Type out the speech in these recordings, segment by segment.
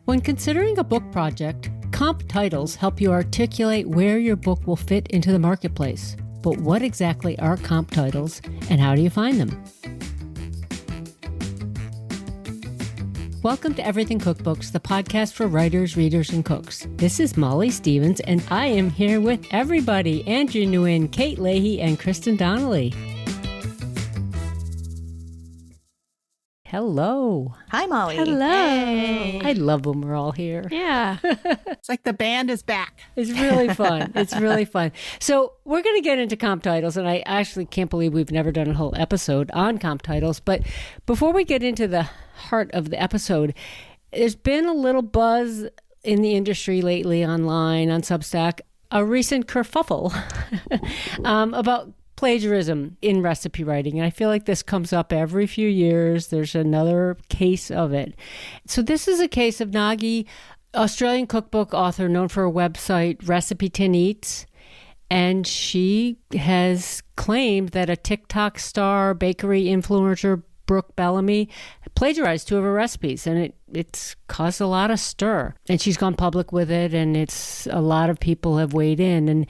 When considering a book project, comp titles help you articulate where your book will fit into the marketplace. But what exactly are comp titles and how do you find them? Welcome to Everything Cookbooks, the podcast for writers, readers, and cooks. This is Molly Stevens, and I am here with everybody, Andrew Nguyen, Kate Leahy, and Kristen Donnelly. Hello. Hi, Molly. Hello. Hey. I love when we're all here. Yeah. It's like the band is back. It's really fun. It's really fun. So we're going to get into comp titles, and I actually can't believe we've never done a whole episode on comp titles. But before we get into the heart of the episode, there's been a little buzz in the industry lately online, on Substack, a recent kerfuffle about plagiarism in recipe writing. And I feel like this comes up every few years. There's another case of it. So this is a case of Nagi, Australian cookbook author known for her website, Recipe Tin Eats. And she has claimed that a TikTok star, bakery influencer, Brooke Bellamy, plagiarized two of her recipes, and it's caused a lot of stir. And she's gone public with it, and it's a lot of people have weighed in. And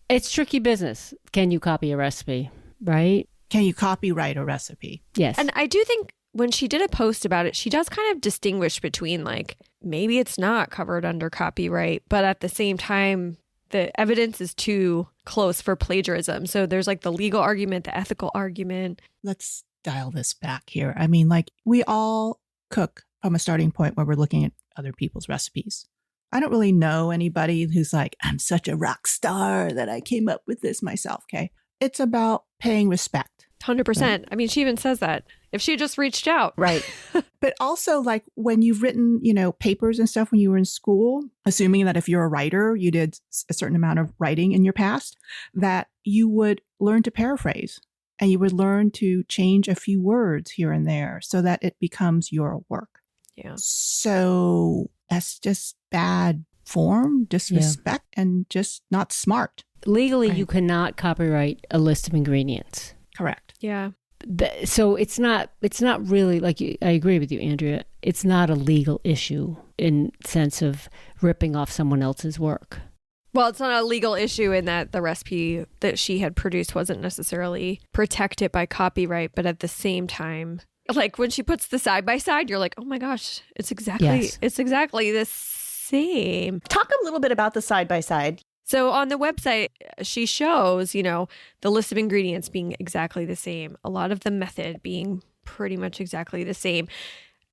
it's tricky business. Can you copy a recipe, right? Can you copyright a recipe? Yes. And I do think when she did a post about it, she does kind of distinguish between like, maybe it's not covered under copyright, but at the same time, the evidence is too close for plagiarism. So there's like the legal argument, the ethical argument. Let's dial this back here. I mean, like we all cook from a starting point where we're looking at other people's recipes. I don't really know anybody who's like, I'm such a rock star that I came up with this myself. Okay. It's about paying respect. 100%. Right. I mean, she even says that if she just reached out. Right. But also like when you've written, papers and stuff when you were in school, assuming that if you're a writer, you did a certain amount of writing in your past, that you would learn to paraphrase and you would learn to change a few words here and there so that it becomes your work. Yeah. So that's just bad form, disrespect, and just not smart. Legally, right. You cannot copyright a list of ingredients. Correct. Yeah. So it's not really like I agree with you, Andrea. It's not a legal issue in sense of ripping off someone else's work. Well, it's not a legal issue in that the recipe that she had produced wasn't necessarily protected by copyright, but at the same time, like when she puts the side by side, you're like, oh my gosh, it's exactly the same. Talk a little bit about the side by side. So on the website, she shows, the list of ingredients being exactly the same. A lot of the method being pretty much exactly the same.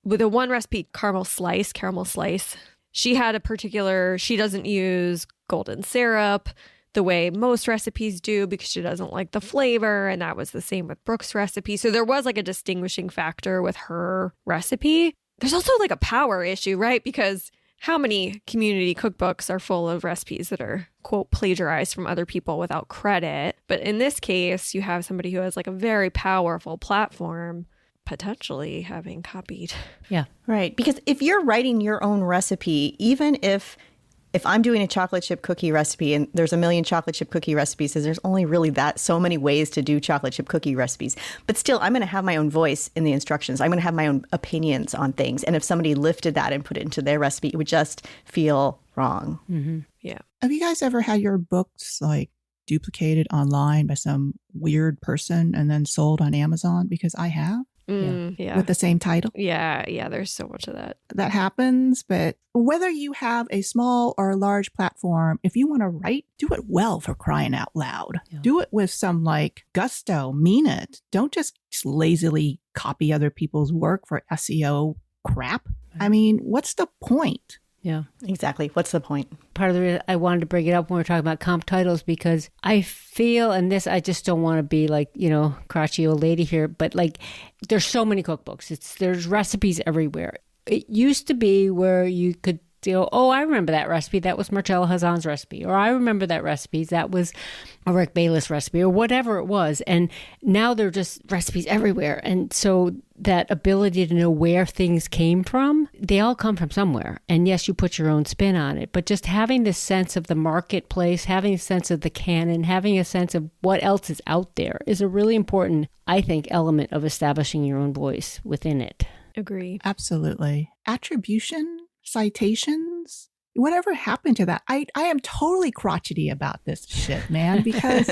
With the one recipe, caramel slice, she doesn't use golden syrup the way most recipes do because she doesn't like the flavor. And that was the same with Brooke's recipe. So there was like a distinguishing factor with her recipe. There's also like a power issue, right? Because how many community cookbooks are full of recipes that are, quote, plagiarized from other people without credit? But in this case, you have somebody who has like a very powerful platform potentially having copied. Yeah. Right. Because if you're writing your own recipe, even if I'm doing a chocolate chip cookie recipe and there's a million chocolate chip cookie recipes, there's only really so many ways to do chocolate chip cookie recipes. But still, I'm going to have my own voice in the instructions. I'm going to have my own opinions on things. And if somebody lifted that and put it into their recipe, it would just feel wrong. Mm-hmm. Yeah. Have you guys ever had your books like duplicated online by some weird person and then sold on Amazon? Because I have. Yeah. With the same title. Yeah. There's so much of that. That happens. But whether you have a small or a large platform, if you want to write, do it well, for crying out loud. Yeah. Do it with some gusto, mean it. Don't just lazily copy other people's work for SEO crap. I mean, what's the point? Yeah, exactly. What's the point? Part of the reason I wanted to bring it up when we were talking about comp titles, because I feel, and this, I just don't want to be crotchety old lady here, but there's so many cookbooks. There's recipes everywhere. It used to be where you could go, oh, I remember that recipe. That was Marcella Hazan's recipe. Or I remember that recipe. That was a Rick Bayless recipe, or whatever it was. And now there are just recipes everywhere. And so that ability to know where things came from, they all come from somewhere. And yes, you put your own spin on it, but just having this sense of the marketplace, having a sense of the canon, having a sense of what else is out there is a really important, I think, element of establishing your own voice within it. Agree. Absolutely. Attribution citations. Whatever happened to that? I am totally crotchety about this shit, man, because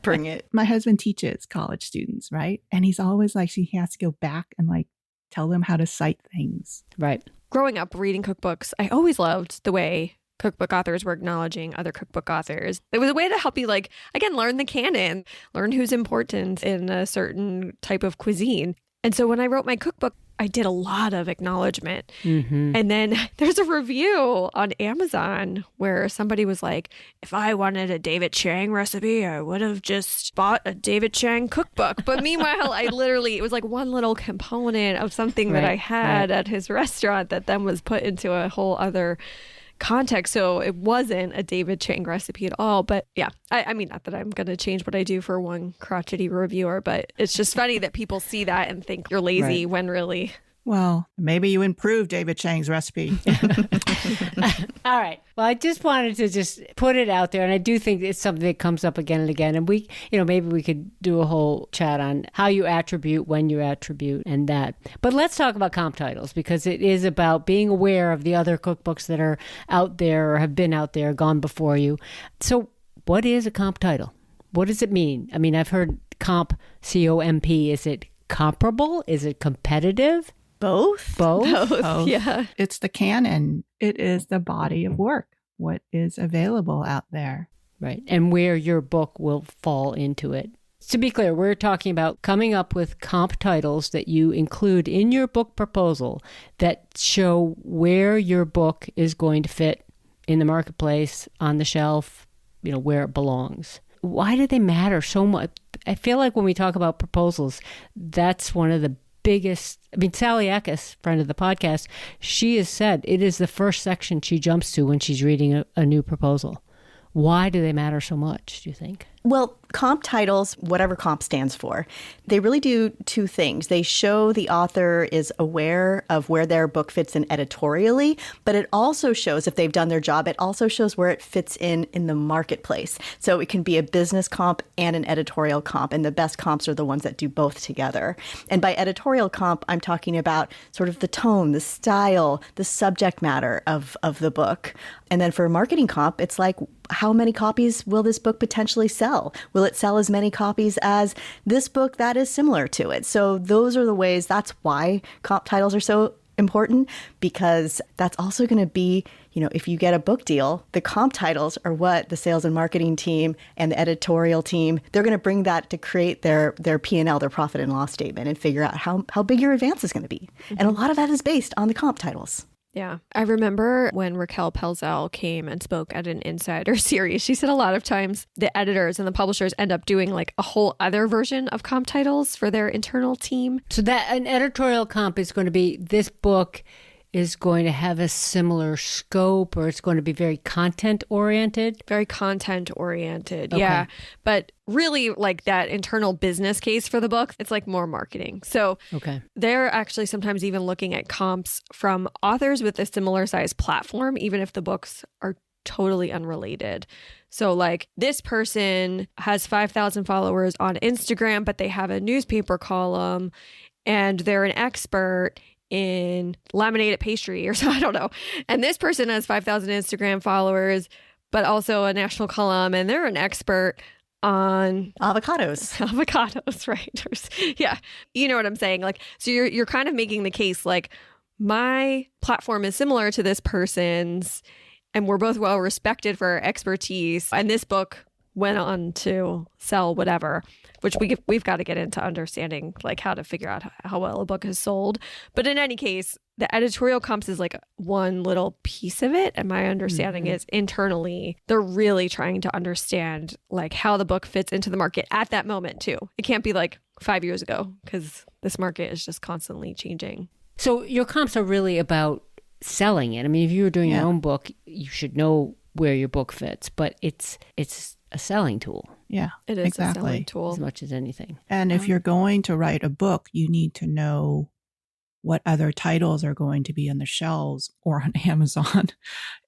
Bring it. my husband teaches college students, right? And he's always like, he has to go back and like tell them how to cite things. Right. Growing up reading cookbooks, I always loved the way cookbook authors were acknowledging other cookbook authors. It was a way to help you, like, again, learn the canon, learn who's important in a certain type of cuisine. And so when I wrote my cookbook, I did a lot of acknowledgement. Mm-hmm. And then there's a review on Amazon where somebody was like, if I wanted a David Chang recipe, I would have just bought a David Chang cookbook. But meanwhile, it was like one little component of something that I had at his restaurant that then was put into a whole other context. So it wasn't a David Chang recipe at all. But yeah, I mean, not that I'm going to change what I do for one crotchety reviewer, but it's just funny that people see that and think you're lazy when really... Well, maybe you improved David Chang's recipe. All right. Well, I just wanted to just put it out there. And I do think it's something that comes up again and again. And we, maybe we could do a whole chat on how you attribute, when you attribute, and that. But let's talk about comp titles, because it is about being aware of the other cookbooks that are out there or have been out there, gone before you. So what is a comp title? What does it mean? I mean, I've heard comp, C-O-M-P. Is it comparable? Is it competitive? Both? Both? Both. Yeah. It's the canon. It is the body of work, what is available out there. Right. And where your book will fall into it. To be clear, we're talking about coming up with comp titles that you include in your book proposal that show where your book is going to fit in the marketplace, on the shelf, where it belongs. Why do they matter so much? I feel like when we talk about proposals, that's one of the biggest. I mean, Sally Eckes, friend of the podcast, she has said it is the first section she jumps to when she's reading a new proposal. Why do they matter so much, do you think? Well, comp titles, whatever comp stands for, they really do two things. They show the author is aware of where their book fits in editorially, but it also shows, if they've done their job, it also shows where it fits in the marketplace. So it can be a business comp and an editorial comp, and the best comps are the ones that do both together. And by editorial comp, I'm talking about sort of the tone, the style, the subject matter of the book. And then for a marketing comp, it's like, how many copies will this book potentially sell? Will it sell as many copies as this book that is similar to it? So those are the ways, that's why comp titles are so important, because that's also going to be, if you get a book deal, the comp titles are what the sales and marketing team and the editorial team, they're going to bring that to create their P&L, their profit and loss statement, and figure out how big your advance is going to be. Mm-hmm. And a lot of that is based on the comp titles. Yeah. I remember when Raquel Pelzel came and spoke at an Insider series, she said a lot of times the editors and the publishers end up doing like a whole other version of comp titles for their internal team. So that an editorial comp is going to be, this book is going to have a similar scope, or it's going to be very content oriented? Very content oriented. Okay. Yeah. But really, like that internal business case for the book, it's like more marketing. So they're actually sometimes even looking at comps from authors with a similar size platform, even if the books are totally unrelated. So like this person has 5,000 followers on Instagram, but they have a newspaper column and they're an expert in laminated pastry or so, I don't know. And this person has 5,000 Instagram followers, but also a national column, and they're an expert on avocados, right? Yeah. You know what I'm saying? Like, so you're kind of making the case like my platform is similar to this person's, and we're both well respected for our expertise. And this book went on to sell whatever, which we've got to get into understanding like how to figure out how well a book is sold. But in any case, the editorial comps is like one little piece of it. And my understanding is internally, they're really trying to understand like how the book fits into the market at that moment too. It can't be like 5 years ago, because this market is just constantly changing. So your comps are really about selling it. I mean, if you were doing your own book, you should know where your book fits, but it's a selling tool. Yeah, it is exactly. a selling tool as much as anything. And if you're going to write a book, you need to know what other titles are going to be on the shelves or on Amazon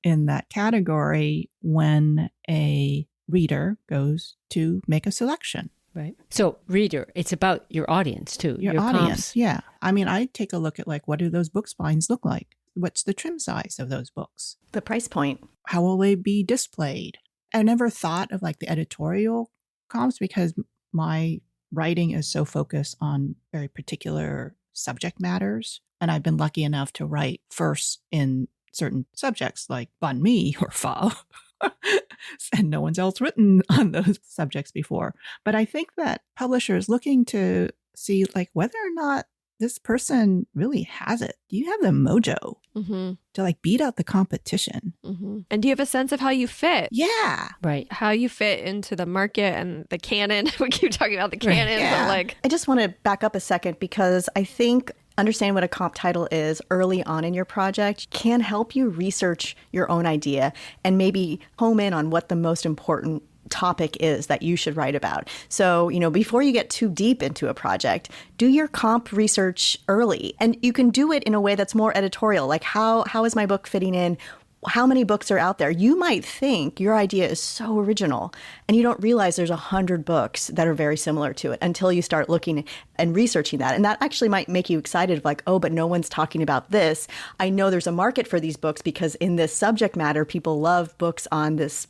in that category when a reader goes to make a selection. Right. So reader, it's about your audience too. Your audience. Comps. Yeah. I mean, I take a look at like, what do those book spines look like? what's the trim size of those books? The price point. How will they be displayed? I never thought of like the editorial comps because my writing is so focused on very particular subject matters. And I've been lucky enough to write first in certain subjects like banh mi or pho. And no one's else written on those subjects before. But I think that publishers looking to see like whether or not this person really has it. Do you have the mojo to like beat out the competition? And do you have a sense of how you fit? Yeah. Right. How you fit into the market and the canon. We keep talking about the canon, but like... I just want to back up a second because I think understanding what a comp title is early on in your project can help you research your own idea and maybe home in on what the most important topic is that you should write about. So, before you get too deep into a project, do your comp research early. And you can do it in a way that's more editorial. Like how is my book fitting in? How many books are out there? You might think your idea is so original and you don't realize there's 100 books that are very similar to it until you start looking and researching that. And that actually might make you excited, like, oh, but no one's talking about this. I know there's a market for these books because in this subject matter, people love books on this,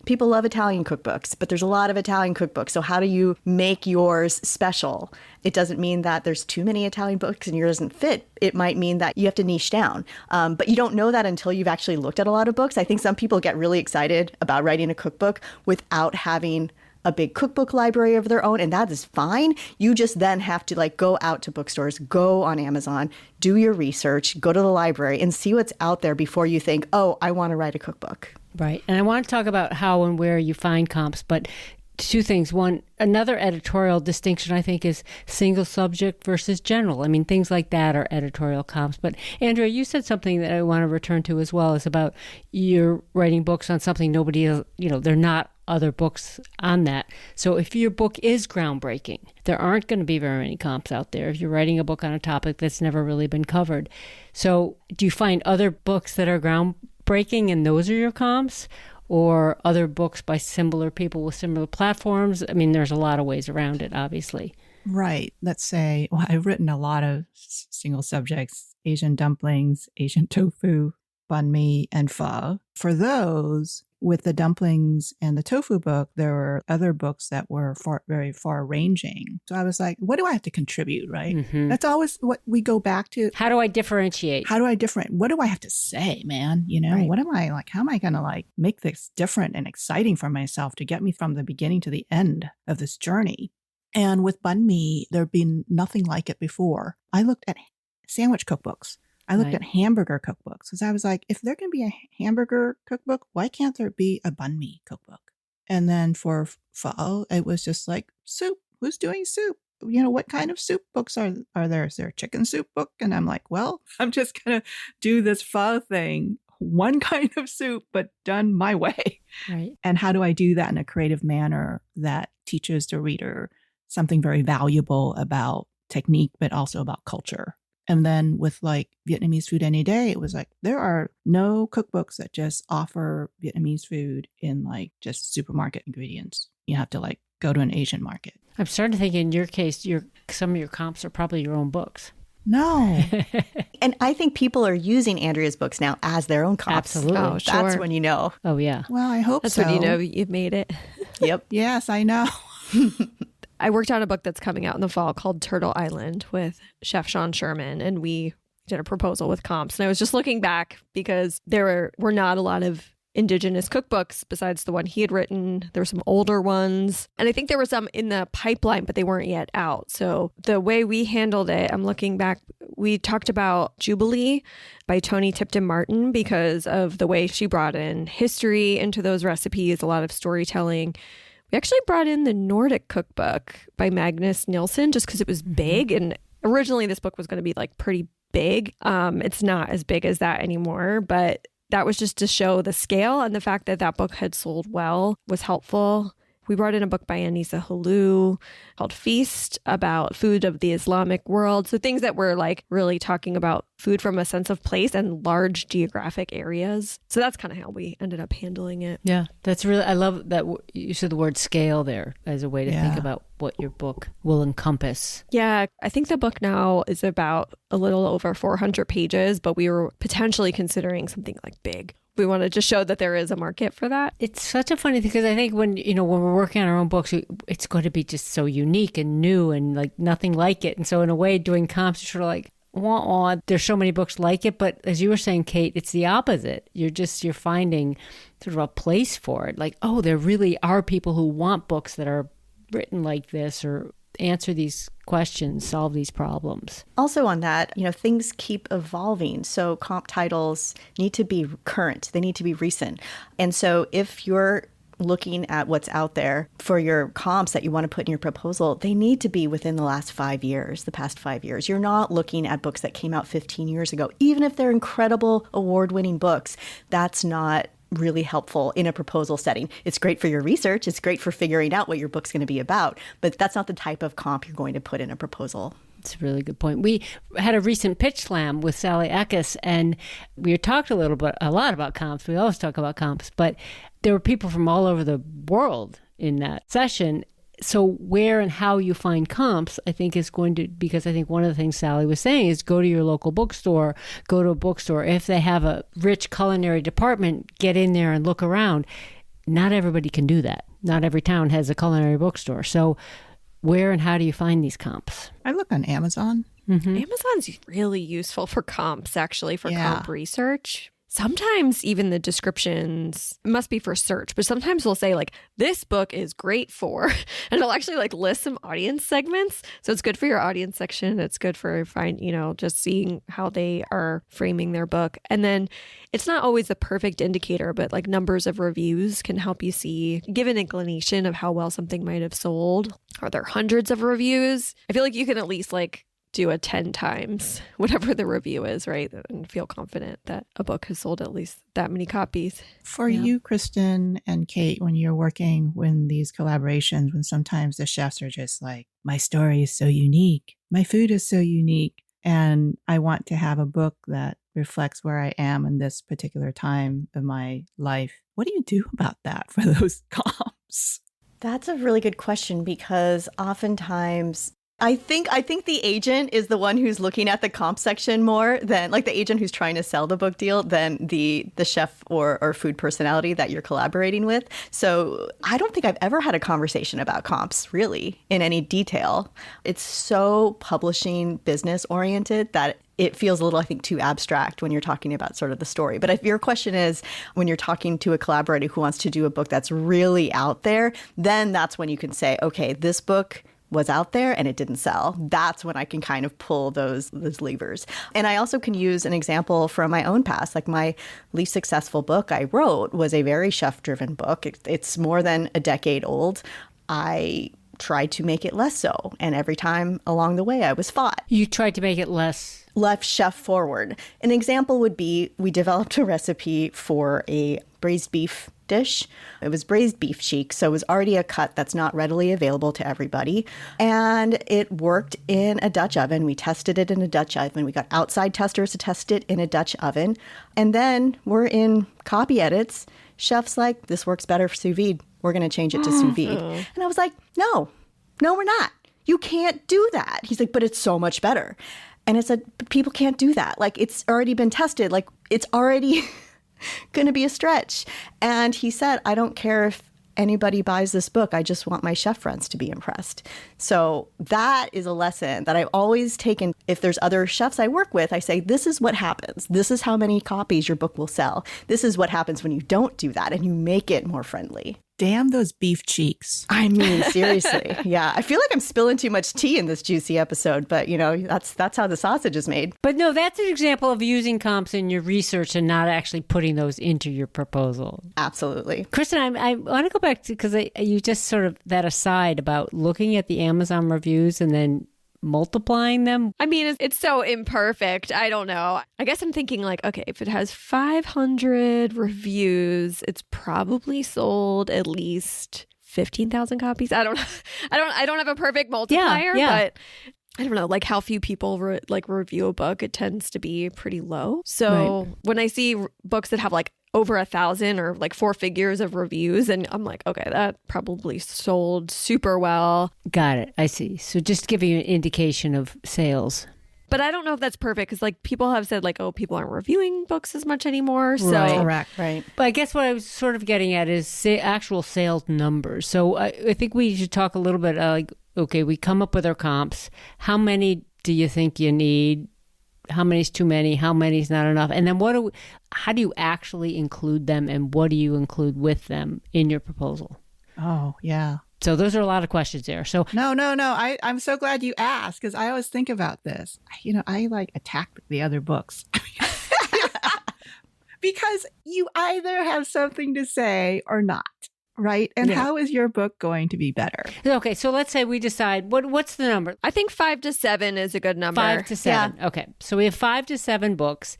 people love Italian cookbooks, but there's a lot of Italian cookbooks. So how do you make yours special? It doesn't mean that there's too many Italian books and yours doesn't fit. It might mean that you have to niche down. But you don't know that until you've actually looked at a lot of books. I think some people get really excited about writing a cookbook without having a big cookbook library of their own, and that is fine. You just then have to like go out to bookstores, go on Amazon, do your research, go to the library and see what's out there before you think, oh, I want to write a cookbook. Right. And I want to talk about how and where you find comps, but two things. One, another editorial distinction, I think, is single subject versus general. I mean, things like that are editorial comps. But Andrea, you said something that I want to return to as well, is about you're writing books on something nobody, they're not other books on that. So if your book is groundbreaking, there aren't going to be very many comps out there if you're writing a book on a topic that's never really been covered. So do you find other books that are groundbreaking and those are your comps? Or other books by similar people with similar platforms? I mean, there's a lot of ways around it, obviously. Right. Let's say, I've written a lot of single subjects, Asian dumplings, Asian tofu, banh mi, and pho. For those, with the dumplings and the tofu book, there were other books that were very far ranging. So I was like, what do I have to contribute, right? Mm-hmm. That's always what we go back to. How do I differentiate? What do I have to say, man? Right. What am I like? How am I going to like make this different and exciting for myself to get me from the beginning to the end of this journey? And with banh mi, there'd been nothing like it before. I looked at sandwich cookbooks. I looked at hamburger cookbooks because I was like, if there can be a hamburger cookbook, why can't there be a banh mi cookbook? And then for pho, it was just like soup. Who's doing soup? What kind of soup books are there? Is there a chicken soup book? And I'm like, well, I'm just going to do this pho thing, one kind of soup, but done my way. Right. And how do I do that in a creative manner that teaches the reader something very valuable about technique, but also about culture? And then with like Vietnamese food any day, it was like, there are no cookbooks that just offer Vietnamese food in like just supermarket ingredients. You have to like go to an Asian market. I'm starting to think in your case, some of your comps are probably your own books. No. And I think people are using Andrea's books now as their own comps. Absolutely. Oh, sure. That's when you know. Oh, yeah. Well, I hope That's so. when you know you've made it. Yep. Yes, I know. I worked on a book that's coming out in the fall called Turtle Island with Chef Sean Sherman, and we did a proposal with comps. And I was just looking back because there were not a lot of indigenous cookbooks besides the one he had written. There were some older ones. And I think there were some in the pipeline, but they weren't yet out. So the way we handled it, I'm looking back, we talked about Jubilee by Toni Tipton Martin because of the way she brought in history into those recipes, a lot of storytelling. We actually brought in the Nordic cookbook by Magnus Nilsson just because it was big. And originally this book was going to be like pretty big. It's not as big as that anymore, but that was just to show the scale, and the fact that that book had sold well was helpful. We brought in a book by Anissa Halou called Feast, about food of the Islamic world. So things that were like really talking about food from a sense of place and large geographic areas. So that's kind of how we ended up handling it. Yeah, that's really, I love that you said the word scale there as a way to think Yeah. about what your book will encompass. Yeah, I think the book now is about a little over 400 pages, but we were potentially considering something like big. We wanted to show that there is a market for that. It's such a funny thing because I think when we're working on our own books, it's going to be just so unique and new and like nothing like it. And so in a way, doing comps, you're sort of like, wah, wah, there's so many books like it. But as you were saying, Kate, it's the opposite. You're finding sort of a place for it. Like, oh, there really are people who want books that are written like this or answer these questions, solve these problems. Also on that, things keep evolving. So comp titles need to be current. They need to be recent. And so if you're looking at what's out there for your comps that you want to put in your proposal, they need to be within the past 5 years. You're not looking at books that came out 15 years ago. Even if they're incredible award-winning books, that's not really helpful in a proposal setting. It's great for your research. It's great for figuring out what your book's going to be about, but that's not the type of comp you're going to put in a proposal. It's a really good point. We had a recent pitch slam with Sally Eckes, and we talked a lot about comps. We always talk about comps, but there were people from all over the world in that session. So where and how you find comps, I think is going to, because I think one of the things Sally was saying is go to your local bookstore, go to a bookstore. If they have a rich culinary department, get in there and look around. Not everybody can do that. Not every town has a culinary bookstore. So where and how do you find these comps? I look on Amazon. Amazon's really useful for comps, actually, for comp research. Sometimes even the descriptions must be for search, but sometimes we'll say like, this book is great for, and it'll actually like list some audience segments. So it's good for your audience section. It's good for just seeing how they are framing their book. And then it's not always the perfect indicator, but like numbers of reviews can help you give an inclination of how well something might have sold. Are there hundreds of reviews? I feel like you can at least like do a 10 times whatever the review is, right? And feel confident that a book has sold at least that many copies. For you, Kristen and Kate, when you're working with these collaborations, when sometimes the chefs are just like, my story is so unique, my food is so unique, and I want to have a book that reflects where I am in this particular time of my life. What do you do about that for those comps? That's a really good question, because oftentimes I think the agent is the one who's looking at the comp section more than like the agent who's trying to sell the book deal than the chef or food personality that you're collaborating with. So I don't think I've ever had a conversation about comps really in any detail. It's so publishing business oriented that it feels a little, I think, too abstract when you're talking about sort of the story. But if your question is when you're talking to a collaborator who wants to do a book that's really out there, then that's when you can say, okay, this book was out there and it didn't sell. That's when I can kind of pull those levers. And I also can use an example from my own past. Like my least successful book I wrote was a very chef-driven book. It's more than a decade old. I tried to make it less so. And every time along the way, I was fought. You tried to make it less chef forward. An example would be we developed a recipe for a braised beef dish. It was braised beef cheek, so it was already a cut that's not readily available to everybody. And it worked in a Dutch oven. We tested it in a Dutch oven. We got outside testers to test it in a Dutch oven. And then we're in copy edits. Chef's like, this works better for sous vide. We're going to change it to sous vide. And I was like, no, we're not. You can't do that. He's like, but it's so much better. And I said, people can't do that. Like, it's already been tested. Like, it's already going to be a stretch. And he said, I don't care if anybody buys this book. I just want my chef friends to be impressed. So that is a lesson that I've always taken. If there's other chefs I work with, I say, this is what happens. This is how many copies your book will sell. This is what happens when you don't do that and you make it more friendly. Damn those beef cheeks. I mean, seriously. Yeah. I feel like I'm spilling too much tea in this juicy episode, but that's how the sausage is made. But no, that's an example of using comps in your research and not actually putting those into your proposal. Absolutely. Kristen, I want to go back to, because you just sort of that aside about looking at the Amazon reviews and then multiplying them. I mean, it's so imperfect. I don't know. I guess I'm thinking like, okay, if it has 500 reviews, it's probably sold at least 15,000 copies. I don't have a perfect multiplier, yeah. but I don't know, like how few people review a book, it tends to be pretty low. So when I see books that have like over 1,000 or like 4 figures of reviews, and I'm like, okay, that probably sold super well. Got it. I see. So just giving you an indication of sales. But I don't know if that's perfect because like people have said like, oh, people aren't reviewing books as much anymore. So Right. Correct. Right. But I guess what I was sort of getting at is actual sales numbers. So I think we should talk a little bit like, okay, we come up with our comps. How many do you think you need? How many is too many? How many is not enough? And then how do you actually include them, and what do you include with them in your proposal? Oh, yeah. So those are a lot of questions there. So No. I'm so glad you asked because I always think about this. I like attack the other books because you either have something to say or not, right? And how is your book going to be better? okay, so let's say we decide what's the number? I think 5 to 7 is a good number. 5 to 7. Okay. So we have 5 to 7 books.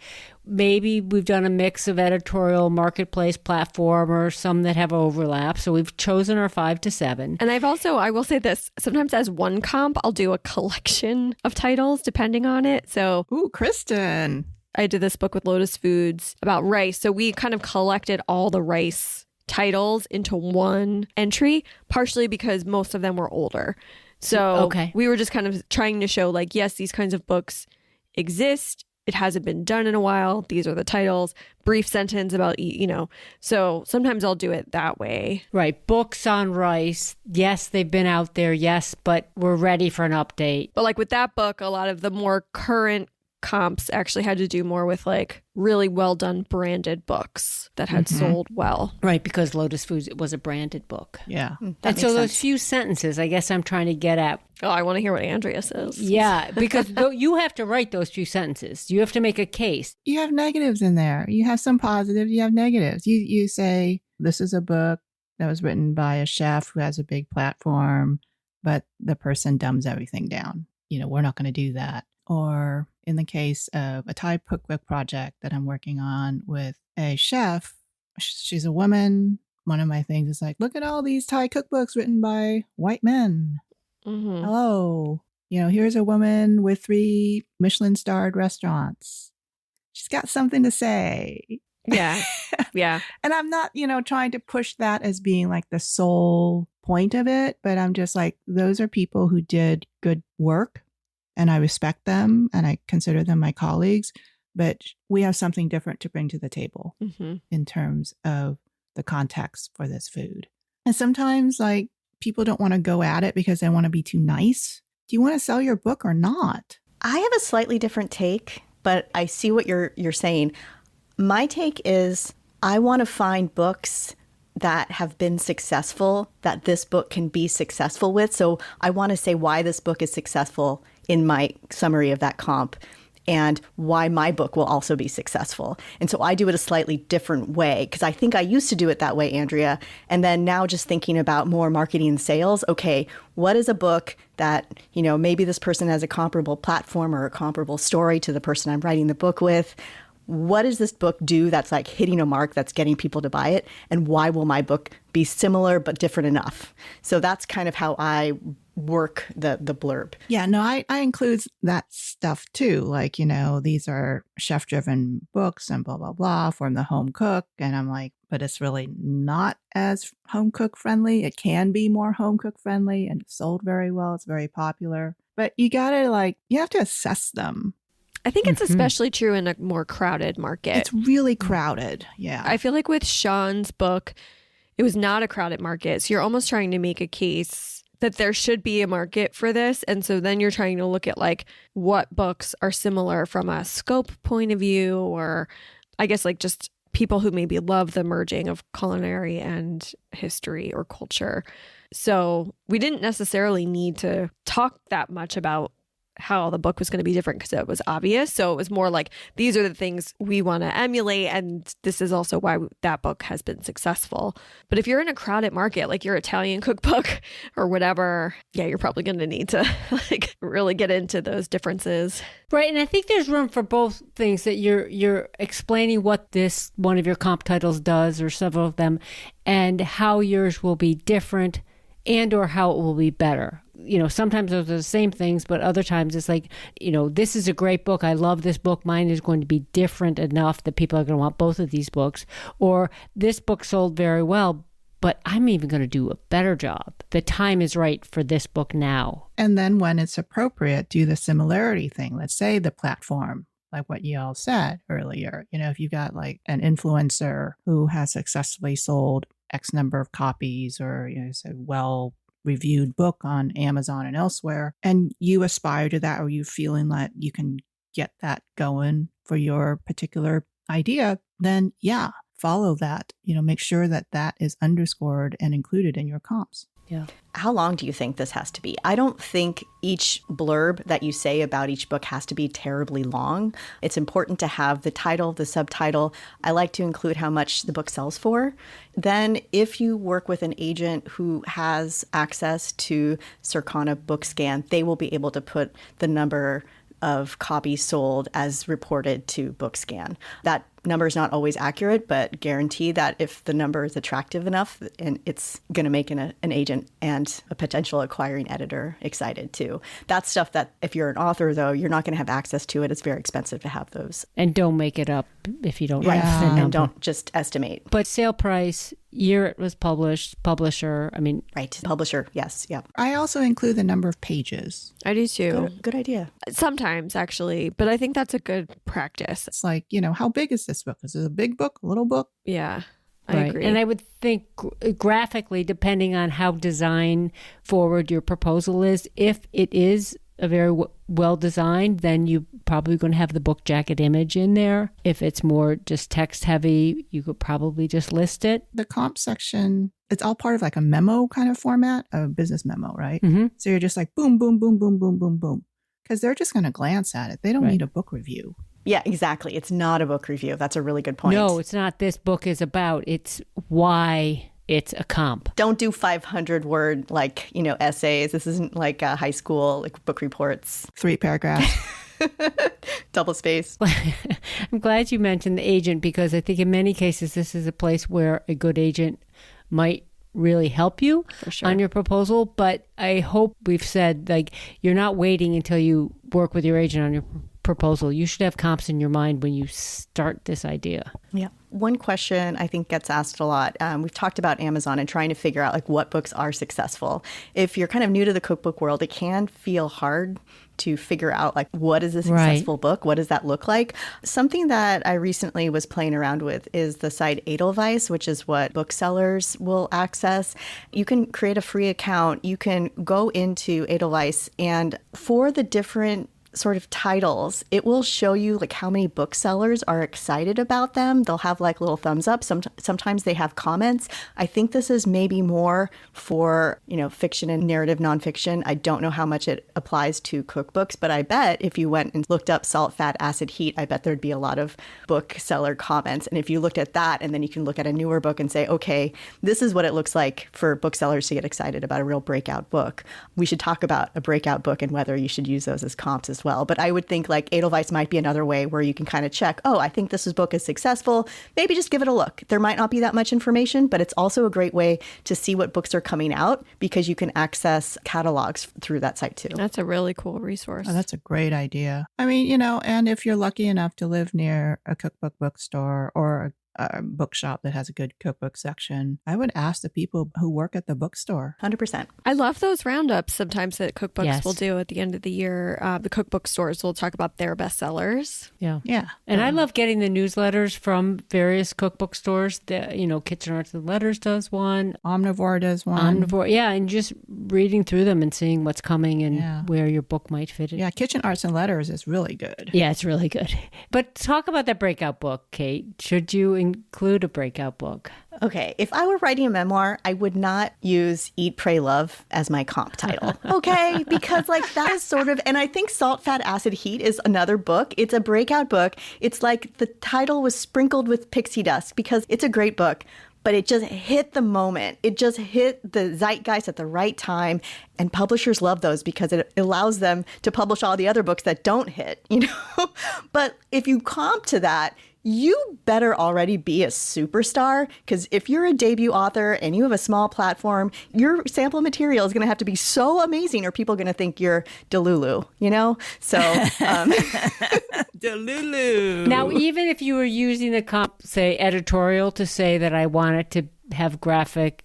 Maybe we've done a mix of editorial, marketplace, platform, or some that have overlap. So we've chosen our 5 to 7. And I will say this, sometimes as one comp, I'll do a collection of titles depending on it. So Ooh, Kristen. I did this book with Lotus Foods about rice. So we kind of collected all the rice titles into one entry, partially because most of them were older. So we were just kind of trying to show like, yes, these kinds of books exist. It hasn't been done in a while. These are the titles. Brief sentence about, so sometimes I'll do it that way. Right. Books on rice. Yes, they've been out there. Yes, but we're ready for an update. But like with that book, a lot of the more current comps actually had to do more with like really well done branded books that had sold well. Right. Because Lotus Foods, it was a branded book. Yeah. And so those few sentences, I guess I'm trying to get at. Oh, I want to hear what Andrea says. Yeah, because you have to write those few sentences. You have to make a case. You have negatives in there. You have some positives. You have negatives. You say, this is a book that was written by a chef who has a big platform, but the person dumbs everything down. We're not going to do that. Or in the case of a Thai cookbook project that I'm working on with a chef, she's a woman. One of my things is like, look at all these Thai cookbooks written by white men. Mm-hmm. Hello. Here's a woman with 3 Michelin-starred restaurants. She's got something to say. Yeah. Yeah. And I'm not, trying to push that as being like the sole point of it, but I'm just like, those are people who did good work. And I respect them and I consider them my colleagues, but we have something different to bring to the table in terms of the context for this food. And sometimes like people don't want to go at it because they want to be too nice. Do you want to sell your book or not? I have a slightly different take, but I see what you're saying. My take is I want to find books that have been successful that this book can be successful with. So I want to say why this book is successful in my summary of that comp and why my book will also be successful. And so I do it a slightly different way because I think I used to do it that way, Andrea. And then now just thinking about more marketing and sales. Okay, what is a book that, maybe this person has a comparable platform or a comparable story to the person I'm writing the book with? What does this book do that's like hitting a mark that's getting people to buy it? And why will my book be similar but different enough? So that's kind of how I work the blurb. Yeah, no, I include that stuff too. Like, these are chef-driven books and blah, blah, blah from the home cook. And I'm like, but it's really not as home cook friendly. It can be more home cook friendly and it's sold very well. It's very popular. But you have to assess them. I think it's especially true in a more crowded market. It's really crowded. Yeah. I feel like with Sean's book, it was not a crowded market. So you're almost trying to make a case that there should be a market for this. And so then you're trying to look at like what books are similar from a scope point of view, or I guess like just people who maybe love the merging of culinary and history or culture. So we didn't necessarily need to talk that much about how the book was going to be different because it was obvious. So it was more like, these are the things we want to emulate. And this is also why that book has been successful. But if you're in a crowded market, like your Italian cookbook or whatever, yeah, you're probably going to need to like really get into those differences. Right. And I think there's room for both things, that you're explaining what this one of your comp titles does, or several of them, and how yours will be different and or how it will be better. Sometimes those are the same things, but other times it's like, this is a great book. I love this book. Mine is going to be different enough that people are going to want both of these books. Or this book sold very well, but I'm even going to do a better job. The time is right for this book now. And then when it's appropriate, do the similarity thing. Let's say the platform, like what you all said earlier. If you've got like an influencer who has successfully sold X number of copies, or it's a well-reviewed book on Amazon and elsewhere, and you aspire to that, or you feeling that you can get that going for your particular idea, then yeah, follow that. Make sure that that is underscored and included in your comps. Yeah. How long do you think this has to be? I don't think each blurb that you say about each book has to be terribly long. It's important to have the title, the subtitle. I like to include how much the book sells for. Then if you work with an agent who has access to Circana BookScan, they will be able to put the number of copies sold as reported to BookScan. That number is not always accurate, but guarantee that if the number is attractive enough, and it's going to make an agent and a potential acquiring editor excited too. That's stuff that if you're an author, though, you're not going to have access to it. It's very expensive to have those. And don't make it up if you don't Right. have the number. And don't just estimate. But sale price, year it was published, publisher, Right. Publisher. Yes. Yeah. I also include the number of pages. I do too. Good idea. Sometimes, actually, but I think that's a good practice. It's like, how big is this book? Is it a big book, a little book? Yeah, I Right. agree. And I would think graphically, depending on how design forward your proposal is, if it is a very well designed, then you're probably going to have the book jacket image in there. If it's more just text heavy, you could probably just list it. The comp section, it's all part of like a memo kind of format, a business memo, right? Mm-hmm. So you're just like boom, boom, boom, boom, boom, boom, boom. Because they're just going to glance at it. They don't Right. need a book review. Yeah, exactly. It's not a book review. That's a really good point. No, it's not this book is about. It's why it's a comp. Don't do 500 word essays. This isn't like high school book reports. 3 paragraphs. Double space. I'm glad you mentioned the agent, because I think in many cases this is a place where a good agent might really help you on your proposal. But I hope we've said, you're not waiting until you work with your agent on your proposal. You should have comps in your mind when you start this idea. Yeah. One question I think gets asked a lot. We've talked about Amazon and trying to figure out what books are successful. If you're kind of new to the cookbook world, it can feel hard to figure out what is a successful book? What does that look like? Something that I recently was playing around with is the site Edelweiss, which is what booksellers will access. You can create a free account. You can go into Edelweiss, and for the different sort of titles, it will show you how many booksellers are excited about them. They'll have little thumbs up. Sometimes they have comments. I think this is maybe more for, fiction and narrative nonfiction. I don't know how much it applies to cookbooks, but I bet if you went and looked up salt, fat, acid, heat, I bet there'd be a lot of bookseller comments. And if you looked at that, and then you can look at a newer book and say, okay, this is what it looks like for booksellers to get excited about a real breakout book. We should talk about a breakout book and whether you should use those as comps as well. But I would think Edelweiss might be another way where you can kind of check, oh, I think this book is successful. Maybe just give it a look. There might not be that much information, but it's also a great way to see what books are coming out, because you can access catalogs through that site too. That's a really cool resource. Oh, that's a great idea. And if you're lucky enough to live near a cookbook bookstore or a bookshop that has a good cookbook section, I would ask the people who work at the bookstore. 100%. I love those roundups sometimes that cookbooks Yes. will do at the end of the year. The cookbook stores will talk about their bestsellers. Yeah. Yeah. And I love getting the newsletters from various cookbook stores. Kitchen Arts and Letters does one. Omnivore does one. Omnivore. Yeah, and just reading through them and seeing what's coming and Yeah. where your book might fit it. Yeah, Kitchen Arts and Letters is really good. Yeah, it's really good. But talk about that breakout book, Kate. Should you include a breakout book? Okay, if I were writing a memoir, I would not use Eat, Pray, Love as my comp title. Okay, because that is sort of, and I think Salt, Fat, Acid, Heat is another book. It's a breakout book. It's like the title was sprinkled with pixie dust because it's a great book, but it just hit the moment. It just hit the zeitgeist at the right time. And publishers love those because it allows them to publish all the other books that don't hit, But if you comp to that, you better already be a superstar, because if you're a debut author and you have a small platform, your sample material is going to have to be so amazing or people are going to think you're Delulu, you know? So, Delulu. Now, even if you were using the say, editorial to say that I want it to have graphic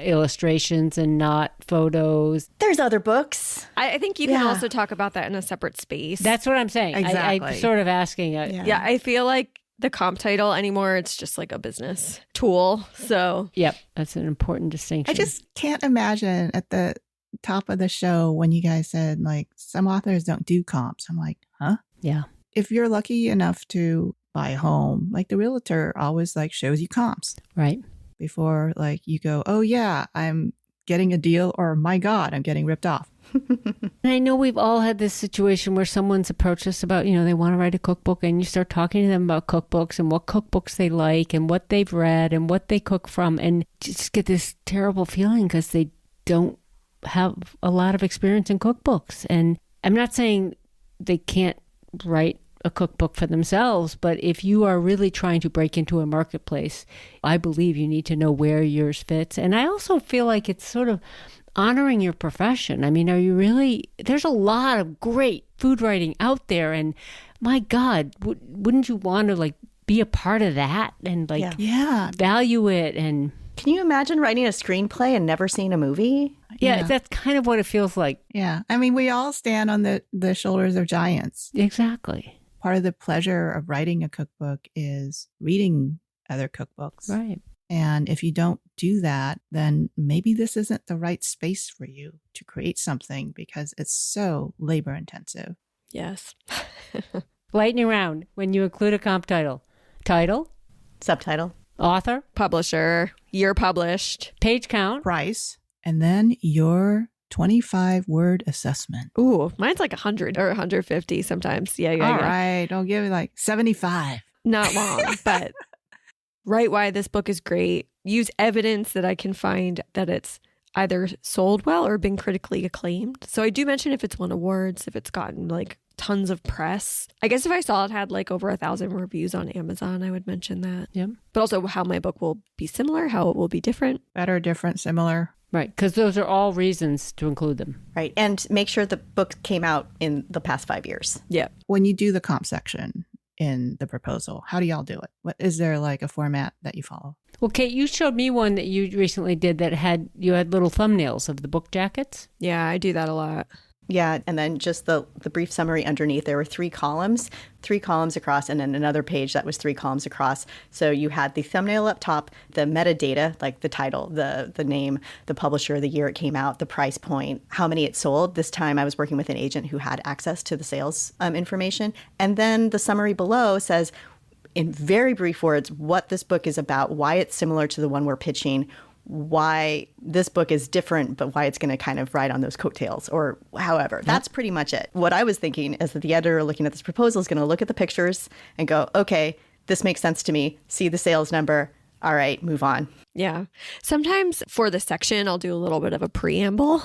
illustrations and not photos. There's other books. I think you can also talk about that in a separate space. That's what I'm saying. Exactly. I'm sort of asking. Yeah, I feel like the comp title anymore, it's just like a business tool. So, Yep, that's an important distinction. I just can't imagine at the top of the show when you guys said, like, some authors don't do comps. I'm like, huh? Yeah. If you're lucky enough to buy a home, like the realtor always like shows you comps Right. before like you go, oh yeah, I'm getting a deal, or my God, I'm getting ripped off. And I know we've all had this situation where someone's approached us about, they want to write a cookbook, and you start talking to them about cookbooks and what cookbooks they like and what they've read and what they cook from, and just get this terrible feeling because they don't have a lot of experience in cookbooks. And I'm not saying they can't write a cookbook for themselves, but if you are really trying to break into a marketplace, I believe you need to know where yours fits. And I also feel like it's sort of honoring your profession. I mean, are you really, there's a lot of great food writing out there, and my God, wouldn't you want to like be a part of that and like Yeah. value it? And Can you imagine writing a screenplay and never seeing a movie? yeah, that's kind of what it feels like. Yeah. I mean, we all stand on the shoulders of giants. Exactly. Part of the pleasure of writing a cookbook is reading other cookbooks. Right. And if you don't do that, then maybe this isn't the right space for you to create something because it's so labor intensive. yes. Lightning round when you include a comp title. Title, Subtitle. author, Publisher, year published. page count. Price, and then your 25-word assessment. Ooh, mine's like 100 or 150 sometimes. Yeah. All right. I'll give it like 75. Not long, but write why this book is great. Use evidence that I can find that it's either sold well or been critically acclaimed. So I do mention if it's won awards, if it's gotten like tons of press. I guess if I saw it had like over 1,000 reviews on Amazon, I would mention that. Yep. But also how my book will be similar, how it will be different. Better, different, similar. Right. Because those are all reasons to include them. Right. And make sure the book came out in the past 5 years. Yeah. When you do the comp section in the proposal, how do y'all do it? What is there like a format that you follow? Well, Kate, you showed me one that you recently did that you had little thumbnails of the book jackets. Yeah, I do that a lot. Yeah, and then just the brief summary underneath. There were 3 columns across, and then another page that was 3 columns across. So you had the thumbnail up top, the metadata, like the title, the name, the publisher, the year it came out, the price point, how many it sold. This time I was working with an agent who had access to the sales information. And then the summary below says, in very brief words, what this book is about, why it's similar to the one we're pitching, why this book is different, but why it's going to kind of ride on those coattails or however. That's pretty much it. What I was thinking is that the editor looking at this proposal is going to look at the pictures and go, okay, this makes sense to me. See the sales number. All right, move on. Yeah. Sometimes for the section, I'll do a little bit of a preamble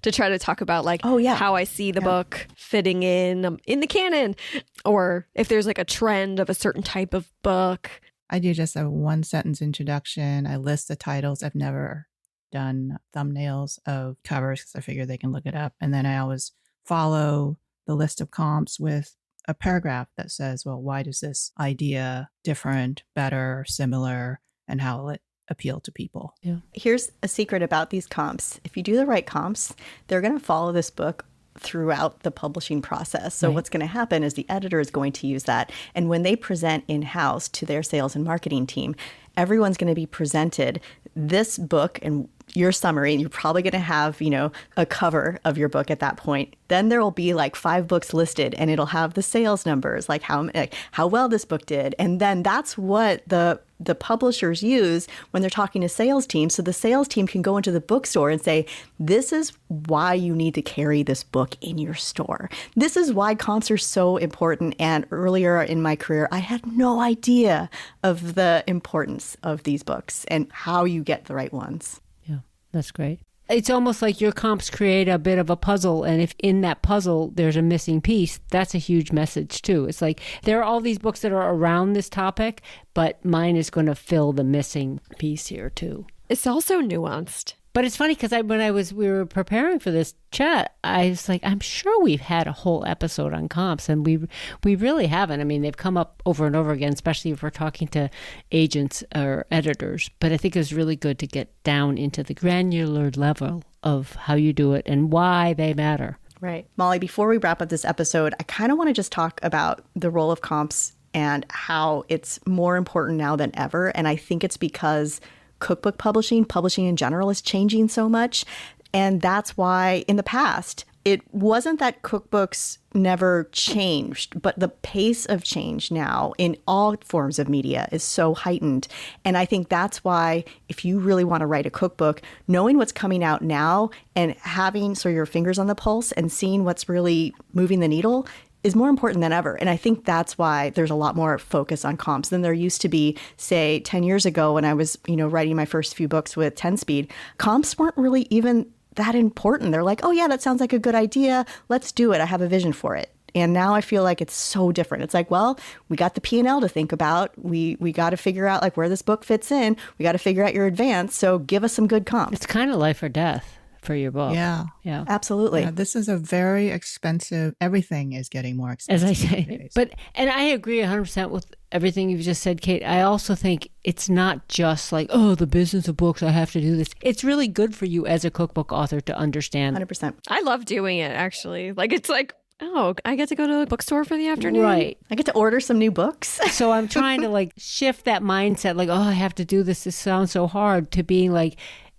to try to talk about like how I see the book fitting in the canon, or if there's like a trend of a certain type of book. I do just a 1-sentence introduction. I list the titles. I've never done thumbnails of covers because I figure they can look it up. And then I always follow the list of comps with a paragraph that says, well, why does this idea different, better, similar, and how will it appeal to people? Yeah. Here's a secret about these comps. If you do the right comps, they're going to follow this book throughout the publishing process. So what's going to happen is the editor is going to use that. And when they present in-house to their sales and marketing team, everyone's going to be presented this book and your summary, and you're probably going to have, a cover of your book at that point. Then there will be like 5 books listed, and it'll have the sales numbers, like how well this book did. And then that's what the publishers use when they're talking to sales teams. So the sales team can go into the bookstore and say, this is why you need to carry this book in your store. This is why comps are so important. And earlier in my career, I had no idea of the importance of these books and how you get the right ones. Yeah, that's great. It's almost like your comps create a bit of a puzzle, and if in that puzzle there's a missing piece, that's a huge message too. It's like there are all these books that are around this topic, but mine is going to fill the missing piece here too. It's also nuanced. But it's funny because we were preparing for this chat, I was like, I'm sure we've had a whole episode on comps, and we really haven't. I mean, they've come up over and over again, especially if we're talking to agents or editors. But I think it was really good to get down into the granular level of how you do it and why they matter. Right. Molly, before we wrap up this episode, I kind of want to just talk about the role of comps and how it's more important now than ever. And I think it's because cookbook publishing in general is changing so much. And that's why in the past, it wasn't that cookbooks never changed, but the pace of change now in all forms of media is so heightened. And I think that's why if you really want to write a cookbook, knowing what's coming out now and having sort of your fingers on the pulse and seeing what's really moving the needle is more important than ever. And I think that's why there's a lot more focus on comps than there used to be, say, 10 years ago when I was, writing my first few books with 10-speed. Comps weren't really even that important. They're like, oh yeah, that sounds like a good idea. Let's do it. I have a vision for it. And now I feel like it's so different. It's like, well, we got the P&L to think about. We got to figure out like where this book fits in. We got to figure out your advance. So give us some good comps. It's kind of life or death for your book. Yeah. Absolutely. Yeah, this is a very expensive, everything is getting more expensive. As I say. And I agree 100% with everything you've just said, Kate. I also think it's not just like, oh, the business of books, I have to do this. It's really good for you as a cookbook author to understand. 100%. I love doing it, actually. Like, it's like, oh, I get to go to the bookstore for the afternoon. Right. I get to order some new books. So I'm trying to like shift that mindset, like, oh, I have to do this. This sounds so hard, to being like,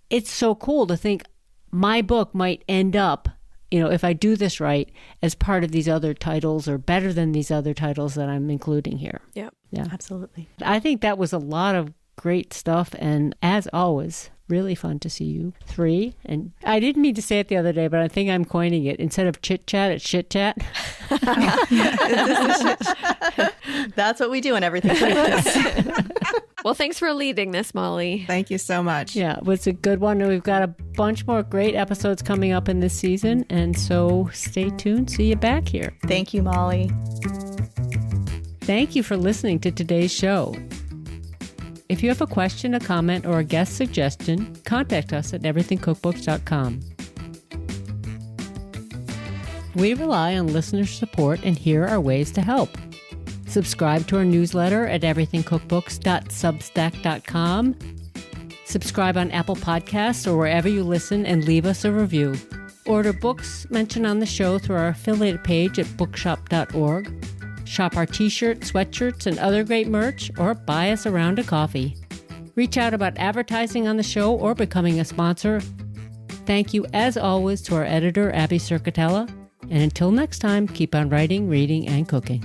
it's so cool to think my book might end up, if I do this right, as part of these other titles or better than these other titles that I'm including here. Yeah. Yeah. Absolutely. I think that was a lot of great stuff. And as always, really fun to see you three. And I didn't mean to say it the other day, but I think I'm coining it. Instead of chit chat, it's shit chat. That's what we do in everything. Well, thanks for leading this, Molly. Thank you so much. Yeah, it was a good one. And we've got a bunch more great episodes coming up in this season. And so stay tuned. See you back here. Thank you, Molly. Thank you for listening to today's show. If you have a question, a comment, or a guest suggestion, contact us at everythingcookbooks.com. We rely on listener support, and here are ways to help. Subscribe to our newsletter at everythingcookbooks.substack.com. Subscribe on Apple Podcasts or wherever you listen and leave us a review. Order books mentioned on the show through our affiliate page at bookshop.org. Shop our t-shirts, sweatshirts, and other great merch, or buy us a round of coffee. Reach out about advertising on the show or becoming a sponsor. Thank you, as always, to our editor, Abby Circatella. And until next time, keep on writing, reading, and cooking.